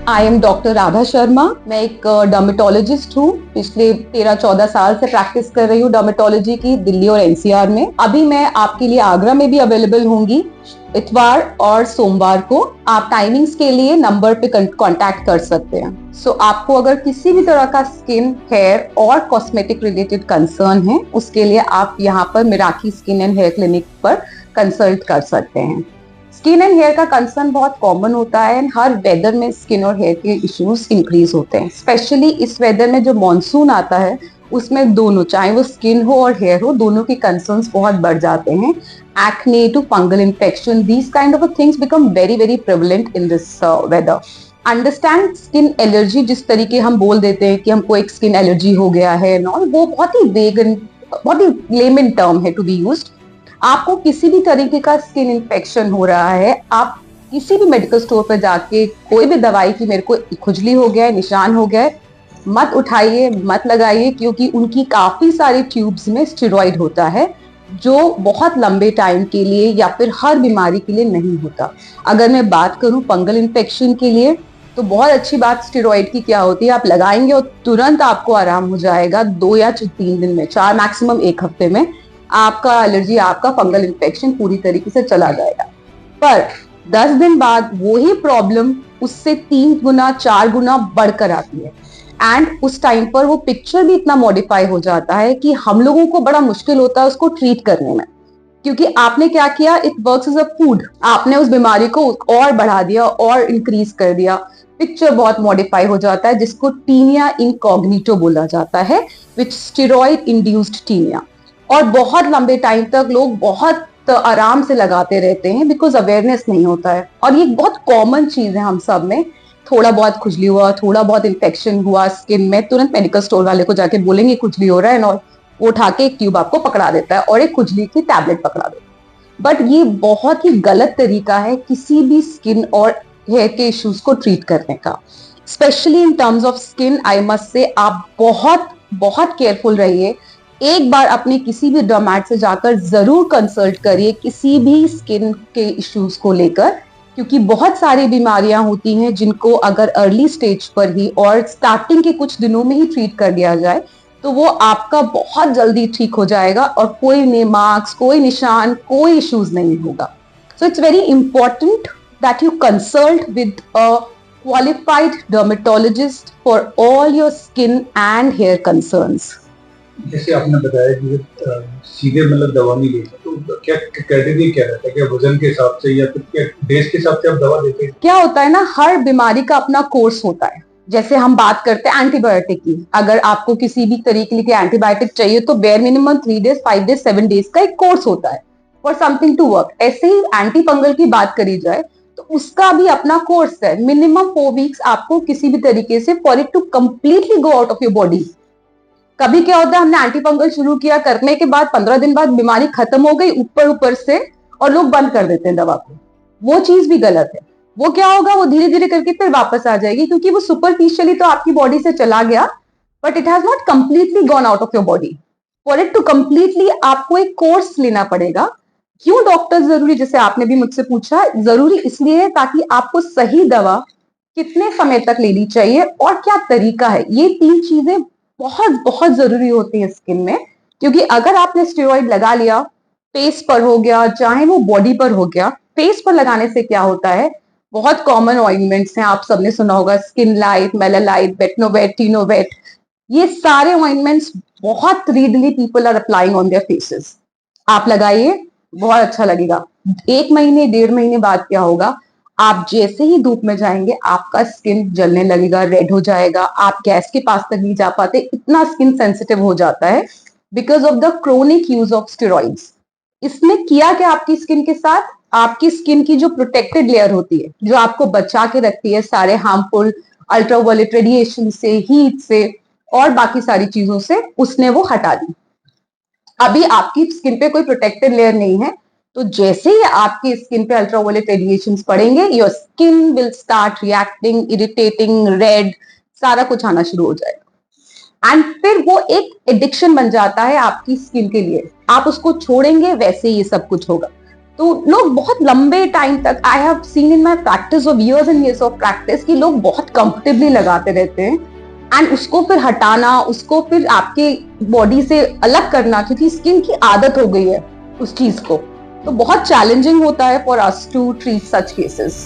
I am doctor Radha Sharma. मैं एक dermatologist हूँ। पिछले 13-14 साल से प्रैक्टिस कर रही हूँ डर्मेटोलॉजी की, दिल्ली और एनसीआर में। अभी मैं आपके लिए आगरा में भी अवेलेबल होंगी इतवार और सोमवार को। आप टाइमिंग्स के लिए नंबर पे कांटेक्ट कर सकते हैं। सो आपको अगर किसी भी तरह का स्किन, हेयर और कॉस्मेटिक रिलेटेड कंसर्न है, उसके लिए आप यहाँ पर मिराकी स्किन एंड हेयर क्लिनिक पर कंसल्ट कर सकते हैं। स्किन एंड हेयर का कंसर्न बहुत कॉमन होता है एंड हर वेदर में स्किन और हेयर के इश्यूज इंक्रीज होते हैं। स्पेशली इस वेदर में जो मॉनसून आता है उसमें दोनों, चाहे वो स्किन हो और हेयर हो, दोनों के कंसर्न्स बहुत बढ़ जाते हैं। Acne to fungal infection, these kind of things become very very prevalent in this weather. Understand skin allergy, जिस तरीके हम बोल देते हैं कि हमको एक स्किन एलर्जी हो गया है, वो बहुत ही वेग, बहुत ही लेमन टर्म है टू बी यूज्ड। आपको किसी भी तरीके का स्किन इन्फेक्शन हो रहा है, आप किसी भी मेडिकल स्टोर पर जाके कोई भी दवाई की मेरे को खुजली हो गया है, निशान हो गया है, मत उठाइए, मत लगाइए, क्योंकि उनकी काफी सारी ट्यूब्स में स्टेरॉइड होता है जो बहुत लंबे टाइम के लिए या फिर हर बीमारी के लिए नहीं होता। अगर मैं बात करूं फंगल इन्फेक्शन के लिए, तो बहुत अच्छी बात स्टेरॉइड की क्या होती है, आप लगाएंगे और तुरंत आपको आराम हो जाएगा। 2 या 3 दिन में, 4 मैक्सिमम 1 हफ्ते में आपका एलर्जी, आपका फंगल इन्फेक्शन पूरी तरीके से चला जाएगा। पर 10 दिन बाद वही प्रॉब्लम उससे 3 गुना 4 गुना बढ़कर आती है एंड उस टाइम पर वो पिक्चर भी इतना मॉडिफाई हो जाता है कि हम लोगों को बड़ा मुश्किल होता है उसको ट्रीट करने में, क्योंकि आपने क्या किया, it works as a food. आपने उस बीमारी को और बढ़ा दिया और इंक्रीज कर दिया। पिक्चर बहुत मॉडिफाई हो जाता है, जिसको टीनिया इनकॉग्निटो बोला जाता है, विच स्टेरॉइड इंड्यूस्ड टीनिया। और बहुत लंबे टाइम तक लोग बहुत आराम से लगाते रहते हैं बिकॉज अवेयरनेस नहीं होता है। और ये बहुत कॉमन चीज है हम सब में। थोड़ा बहुत खुजली हुआ, थोड़ा बहुत इन्फेक्शन हुआ स्किन में, तुरंत मेडिकल स्टोर वाले को जाके बोलेंगे खुजली हो रहा है, और वो उठा के एक ट्यूब आपको पकड़ा देता है और एक खुजली की टैबलेट पकड़ा देता है। बट ये बहुत ही गलत तरीका है किसी भी स्किन और हेयर के इश्यूज को ट्रीट करने का। Specially in terms of skin, I must say आप बहुत बहुत केयरफुल रहिए। एक बार अपने किसी भी डर्मेट से जाकर जरूर कंसल्ट करिए किसी भी स्किन के इश्यूज को लेकर, क्योंकि बहुत सारी बीमारियां होती हैं जिनको अगर अर्ली स्टेज पर ही और स्टार्टिंग के कुछ दिनों में ही ट्रीट कर दिया जाए तो वो आपका बहुत जल्दी ठीक हो जाएगा और कोई मार्क्स, कोई निशान, कोई इश्यूज नहीं होगा। So it's very important that you consult with a qualified dermatologist for all your skin and hair concerns. जैसे आपने बताया कि सीधे मतलब दवा नहीं लेते, तो क्या क्राइटेरिया क्या रहता है? क्या वजन के हिसाब से या फिर क्या डेज के हिसाब से आप दवा देते हैं? क्या होता है ना, हर बीमारी का अपना कोर्स होता है। जैसे हम बात करते हैं एंटीबायोटिक की, अगर आपको किसी भी तरीके की एंटीबायोटिक चाहिए तो bare minimum 3 days, 5 days, 7 days का एक कोर्स होता है फॉर समथिंग टू वर्क। ऐसे ही एंटी फंगल की बात करी जाए तो उसका भी अपना कोर्स है। मिनिमम 4 वीक्स आपको किसी भी तरीके से for it to completely go out of your body. कभी क्या होता है, हमने एंटी फंगल शुरू किया, करने के बाद 15 दिन बाद बीमारी खत्म हो गई ऊपर ऊपर से और लोग बंद कर देते हैं दवा को। वो चीज भी गलत है। वो क्या होगा, वो धीरे धीरे करके फिर वापस आ जाएगी, क्योंकि वो सुपरफिशियली तो आपकी बॉडी से चला गया but it has not completely gone out of your body. For it to completely आपको एक कोर्स लेना पड़ेगा। क्यों डॉक्टर जरूरी, जैसे आपने भी मुझसे पूछा, जरूरी इसलिए है ताकि आपको सही दवा कितने समय तक लेनी चाहिए और क्या तरीका है, ये 3 चीजें बहुत बहुत जरूरी होती है स्किन में। क्योंकि अगर आपने स्टेरॉइड लगा लिया, फेस पर हो गया चाहे वो बॉडी पर हो गया, फेस पर लगाने से क्या होता है, बहुत कॉमन ऑइंटमेंट्स हैं, आप सबने सुना होगा, Skinlite, Melalite, Betnovate, Tenovate, ये सारे ऑइंटमेंट्स बहुत readily people are applying on their faces. आप लगाइए, बहुत अच्छा लगेगा। 1 महीने 1.5 महीने बाद क्या होगा, आप जैसे ही धूप में जाएंगे आपका स्किन जलने लगेगा, रेड हो जाएगा, आप गैस के पास तक नहीं जा पाते, इतना स्किन सेंसिटिव हो जाता है because of the chronic use of steroids. इसने किया क्या आपकी स्किन के साथ, आपकी स्किन की जो प्रोटेक्टेड लेयर होती है, जो आपको बचा के रखती है सारे हार्मफुल अल्ट्रावायलेट रेडिएशन से, हीट से और बाकी सारी चीजों से, उसने वो हटा दी। अभी आपकी स्किन पे कोई प्रोटेक्टेड लेयर नहीं है, तो जैसे ही आपकी स्किन पे अल्ट्रावायलेट रेडिएशंस पड़ेंगे, your skin will start reacting, irritating, red, सारा कुछ आना शुरू हो जाएगा। एंड फिर वो एक एडिक्शन बन जाता है आपकी स्किन के लिए। आप उसको छोड़ेंगे वैसे ही ये सब कुछ होगा। तो लोग बहुत लंबे टाइम तक, I have seen in my practice of years and years of practice, कि लोग बहुत कंफर्टेबली लगाते रहते हैं एंड उसको फिर हटाना, उसको फिर आपके बॉडी से अलग करना, क्योंकि स्किन की आदत हो गई है उस चीज को, तो बहुत चैलेंजिंग होता है for us to treat such cases.